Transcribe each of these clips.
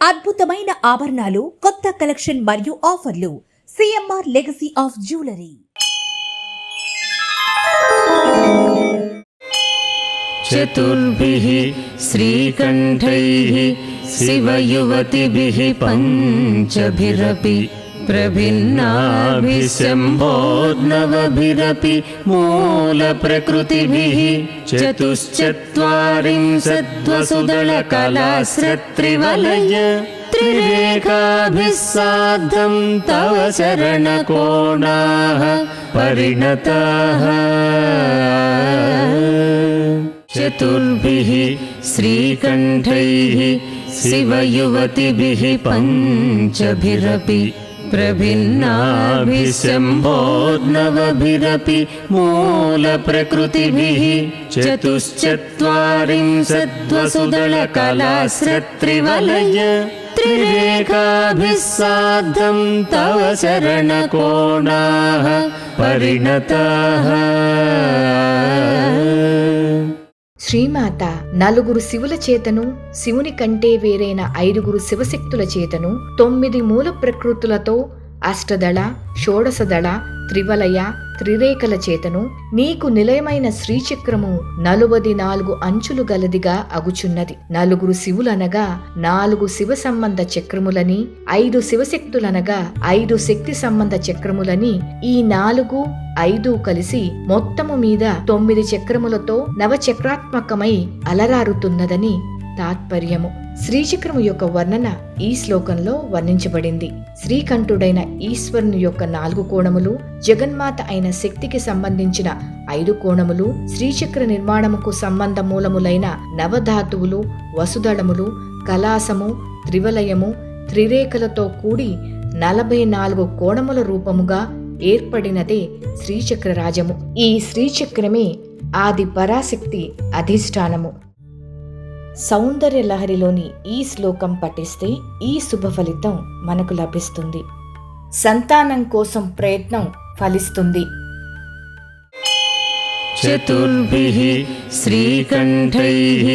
అద్భుతమైన ఆభరణాలు, కొత్త కలెక్షన్ మరియు ఆఫర్లు. CMR legacy of jewellery. చతుర్భిః శ్రీకంఠైః శివయువతిభిః పంచభిరపి ప్రభిన్నాభిः శంభోర్నవభిరపి మూలప్రకృతిభిः చతుశ్చత్వారింశద్వసుదళకలాశ్రత్రివలయ త్రిరేఖాభిः సార్ధం తవ శరణకోణాః పరిణతాః. చతుర్భిః శ్రీకంఠైః శివయువతిభిః పంచభిరపి ప్రభిన్నాభిः శంభోర్నవభిరపి మూలప్రకృతిభిः చతుశ్చత్వారింశద్వసుదళకలాశ్రత్రివలయ త్రిరేఖాభిः సార్ధం తవ శరణకోణాః పరిణతాః. శ్రీమాత నలుగురు శివుల చేతను, శివుని కంటే వేరైన 5 శివశక్తుల చేతను, 9 మూల ప్రకృతులతో, అష్టదళ, షోడశదళ, త్రివలయ, త్రిరేఖల చేతను నీకు నిలయమైన శ్రీచక్రము 44 అంచులు గలదిగా అగుచున్నది. 4 శివులనగా 4 శివ సంబంధ చక్రములని, 5 శివశక్తులనగా 5 శక్తి సంబంధ చక్రములని, ఈ 4, 5 కలిసి మొత్తము మీద 9 చక్రములతో నవచక్రాత్మకమై అలరారుతున్నదని తాత్పర్యము. శ్రీచక్రము యొక్క వర్ణన ఈ శ్లోకంలో వర్ణించబడింది. శ్రీకంఠుడైన ఈశ్వరుని యొక్క 4 కోణములు, జగన్మాత అయిన శక్తికి సంబంధించిన 5 కోణములు, శ్రీచక్ర నిర్మాణముకు సంబంధ మూలములైన నవధాతువులు, వసుదళములు, కలాసము, త్రివలయము, త్రిరేఖలతో కూడి 44 కోణముల రూపముగా ఏర్పడినదే శ్రీచక్రరాజము. ఈ శ్రీచక్రమే ఆది పరాశక్తి అధిష్టానము. సౌందర్య లహరిలోని ఈ శ్లోకం పఠిస్తే ఈ శుభ ఫలితం మనకు లభిస్తుంది. సంతానం కోసం ప్రయత్నం ఫలిస్తుంది. చతుర్భిః శ్రీకంఠైః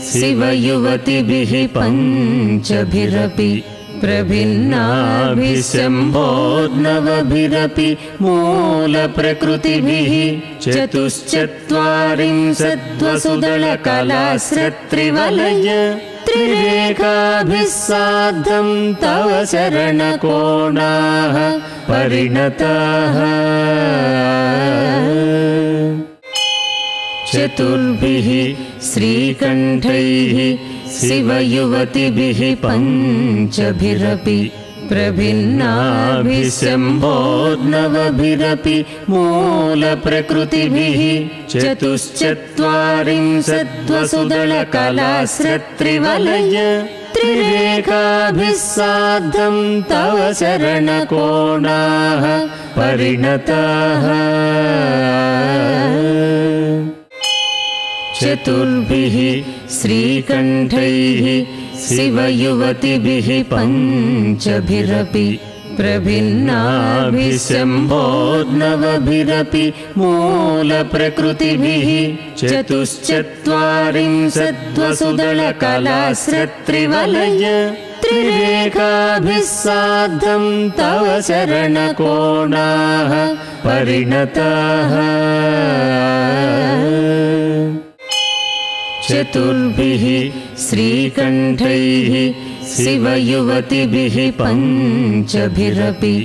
శివయువతిభిః పంచభిరపి ప్రభిన్నాభిः శంభోర్నవభిరపి మూలప్రకృతిభిः చతుశ్చత్వారింశద్వసుదళకలాశ్రత్రివలయ త్రిరేఖాభిः సార్ధం తవ శరణకోణాః పరిణతాః. చతుర్భిః శ్రీకంఠైః శివయువతిభిః పంచభిరపి ప్రభిన్నాభిः శంభోర్నవభిరపి మూలప్రకృతిభిः చతుశ్చత్వారింశద్వసుదళకలాశ్రత్రివలయ త్రిరేఖాభిः సార్ధం తవ శరణకోణాః పరిణతాః. చతుర్భిః శ్రీకంఠైః శివయువతిభిః పంచభిరపి ప్రభిన్నాభిः శంభోర్నవభిరపి మూలప్రకృతిభిः చతుశ్చత్వారింశద్వసుదళకలాశ్రత్రివలయ త్రిరేఖాభిः సార్ధం తవ శరణకోణాః పరిణతాః. చతుర్భిః శ్రీకంఠైః శివయువతిభిః పంచభిరపి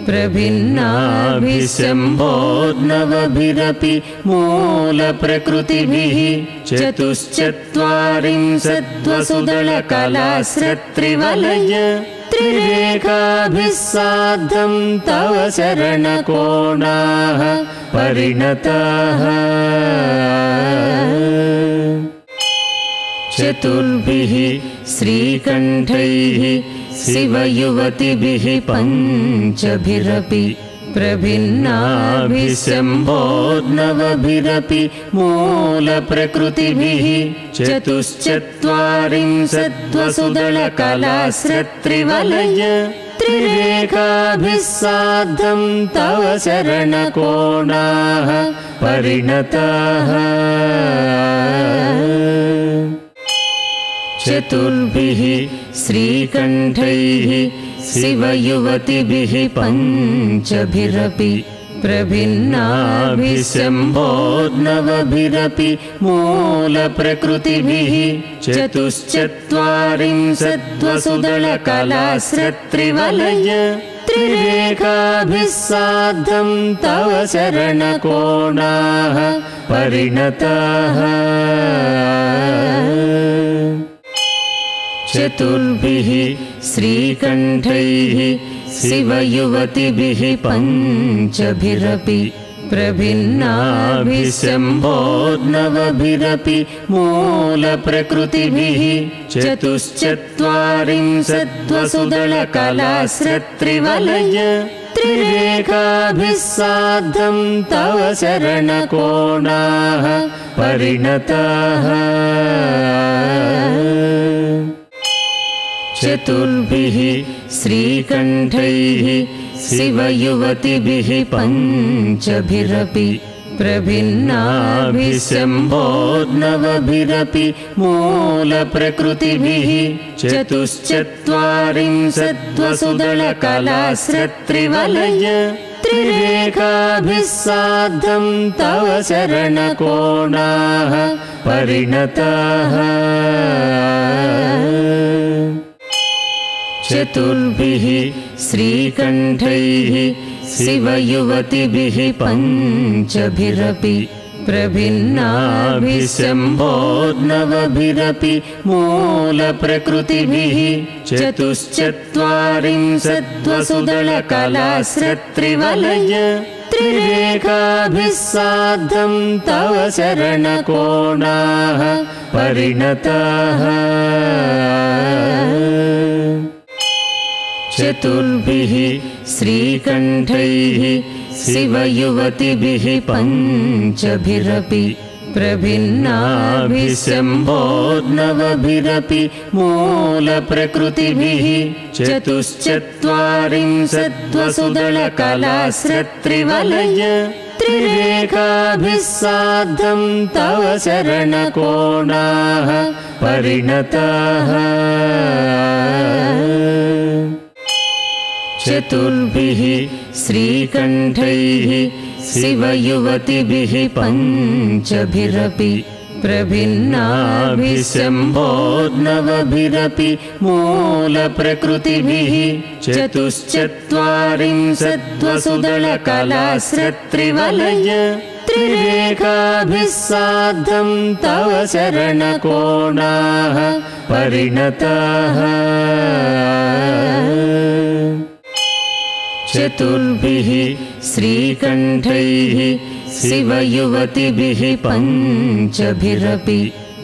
ప్రభిన్నాభిः శంభోర్నవభిరపి మూలప్రకృతిభిः చతుశ్చత్వారింశద్వసుదళకలాశ్రత్రివలయ త్రిరేఖాభిः సార్ధం తవ శరణకోణాః పరిణతాః. చతుర్భిః శ్రీకంఠైః శివయువతిభిః పంచభిరపి ప్రభిన్నాభిः శంభోర్నవభిరపి మూలప్రకృతిభిः చతుశ్చత్వారింశద్వసుదళకలాశ్రత్రివలయ త్రిరేఖాభిः సార్ధం తవ శరణకోణాః పరిణతాః. चतुर्भिः श्रीकण्ठैः शिवयुवतिभिः पञ्चभिरपि प्रभिन्नाभिशम्भोर्नवभिरपि मूलप्रकृतिभिः चतुश्चत्वारिंशद्वसुदलकलाश्रत्रिवलय त्रिरेखाभिः सार्धं तव शरणकोणाः परिणताः चतुर्भिः श्रीकण्ठैः शिवयुवतिभिः पञ्चभिरपि प्रभिन्नाभिशम्भोर्नवभिरपि मूलप्रकृतिभिः चतुश्चत्वारिंशद्वसुदलकलाश्रत्रिवलय त्रिरेखाभिः सार्धं तव शरणकोणाः परिणताः चतुर्भिः श्रीकण्ठैः शिवयुवतिभिः पञ्चभिरपि प्रभिन्नाभिशम्भोर्नवभिरपि मूलप्रकृतिभिः चतुश्चत्वारिंशद्वसुदलकलाश्रत्रिवलय त्रिरेखाभिः सार्धं तव शरणकोणाः परिणताः चतुर्भिः श्रीकण्ठैः शिवयुवतिभिः पञ्चभिरपि प्रभिन्नाभिशम्भोर्नवभिरपि मूलप्रकृतिभिः चतुश्चत्वारिंशद्वसुदलकलाश्रत्रिवलय त्रिरेखाभिः सार्धं तव शरणकोणाः परिणताः चतुर्भिः श्रीकण्ठैः शिवयुवतिभिः पञ्चभिरपि प्रभिन्नाभिशम्भोर्नवभिरपि मूलप्रकृतिभिः चतुश्चत्वारिंशद्वसुदलकलाश्रत्रिवलय त्रिरेखाभिः सार्धं तव शरणकोणाः परिणताः चतुर्भिः श्रीकण्ठैः शिवयुवतिभिः पञ्चभिरपि प्रभिन्नाभिशम्भोर्नवभिरपि मूलप्रकृतिभिः चतुश्चत्वारिंशद्वसुदलकलाश्रत्रिवलय त्रिरेखाभिः सार्धं तव शरणकोणाः परिणताः चतुर्भिः श्रीकण्ठैः शिवयुवतिभिः पञ्चभिरपि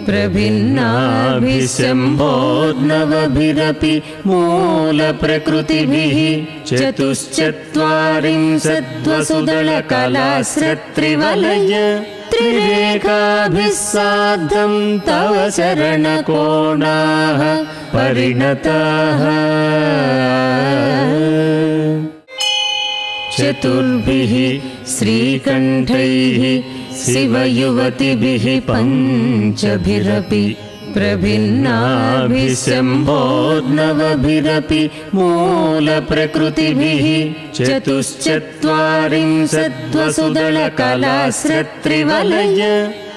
प्रभिन्नाभिशम्भोर्नवभिरपि मूलप्रकृतिभिः चतुश्चत्वारिंशद्वसुदलकलाश्रत्रिवलय त्रिरेखाभिः सार्धं तव शरणकोणाः परिणताः चतुर्भिः श्रीकण्ठैः शिवयुवतिभिः पञ्चभिरपि प्रभिन्नाभिशम्भोर्नवभिरपि मूलप्रकृतिभिः चतुश्चत्वारिंशद्वसुदलकलाश्रत्रिवलय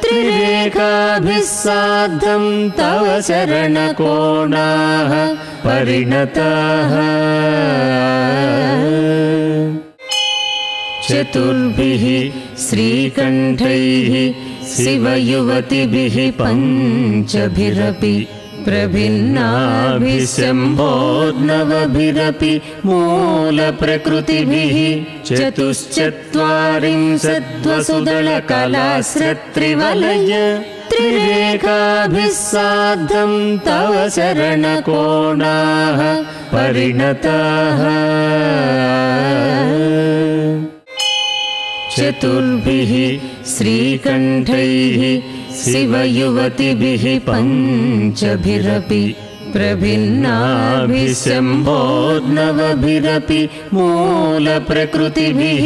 त्रिरेखाभिः सार्धं तव शरणकोणाः परिणताः चतुर्भिः श्रीकण्ठैः शिवयुवतिभिः पञ्चभिरपि प्रभिन्नाभिशम्भोर्नवभिरपि मूलप्रकृतिभिः चतुश्चत्वारिंशद्वसुदलकलाश्रत्रिवलय त्रिरेखाभिः सार्धं तव शरणकोणाः परिणताः चतुर्भिः श्रीकण्ठैः शिवयुवतिभिः पञ्चभिरपि प्रभिन्नाभिशम्भोर्नवभिरपि मूलप्रकृतिभिः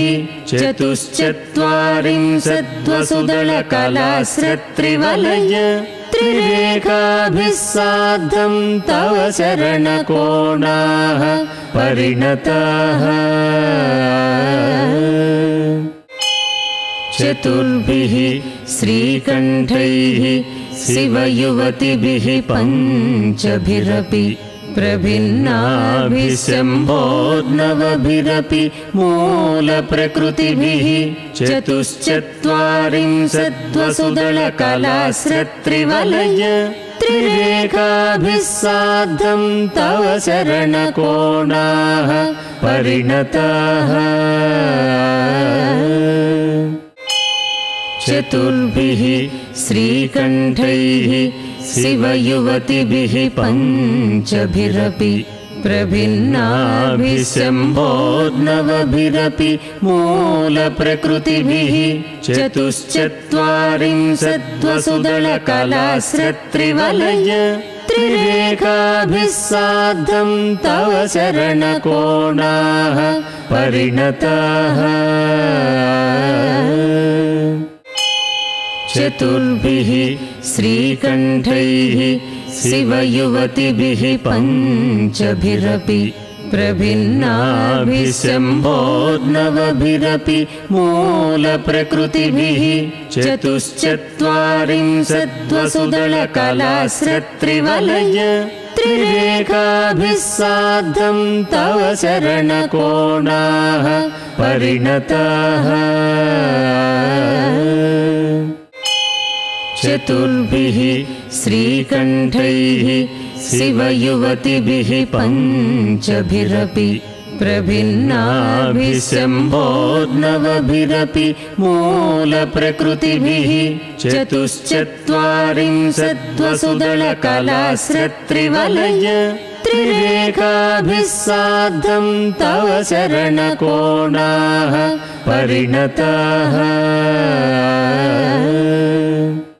चतुश्चत्वारिंशद्वसुदलकलाश्रत्रिवलय त्रिरेकाभिः सार्धं तव चरणकोणाः परिणताः चतुर्भिः श्रीकण्ठैः शिवयुवतिभिः पञ्चभिरपि प्रभिन्नाभिः शम्भोर्नवभिरपि मूलप्रकृतिभिः चतुश्चत्वारिंशद्वसुदलकलाश्रत्रिवलय त्रिरेकाभिः सार्धं तव चरणकोणाः परिणताः चतुर्भिः श्रीकण्ठैः शिवयुवतिभिः पञ्चभिरपि प्रभिन्नाभिः शम्भोर्नवभिरपि मूलप्रकृतिभिः चतुश्चत्वारिंशद्वसुदलकलाश्रत्रिवलय त्रिरेकाभिः सार्धं तव चरणकोणाः परिणताः चतुर्भिः श्रीकण्ठैः शिवयुवतिभिः पञ्चभिरपि प्रभिन्नाभिः शम्भोर्नवभिरपि मूलप्रकृतिभिः चतुश्चत्वारिंशद्वसुदलकलाश्रत्रिवलय त्रिरेकाभिः सार्धं तव चरणकोणाः परिणताः चतुर्भिः श्रीकण्ठैः शिवयुवतिभिः पञ्चभिरपि प्रभिन्नाभिः शम्भोर्नवभिरपि मूलप्रकृतिभिः चतुश्चत्वारिंशद्वसुदलकलाश्रत्रिवलय त्रिरेकाभिः सार्धं तव चरणकोणाः परिणताः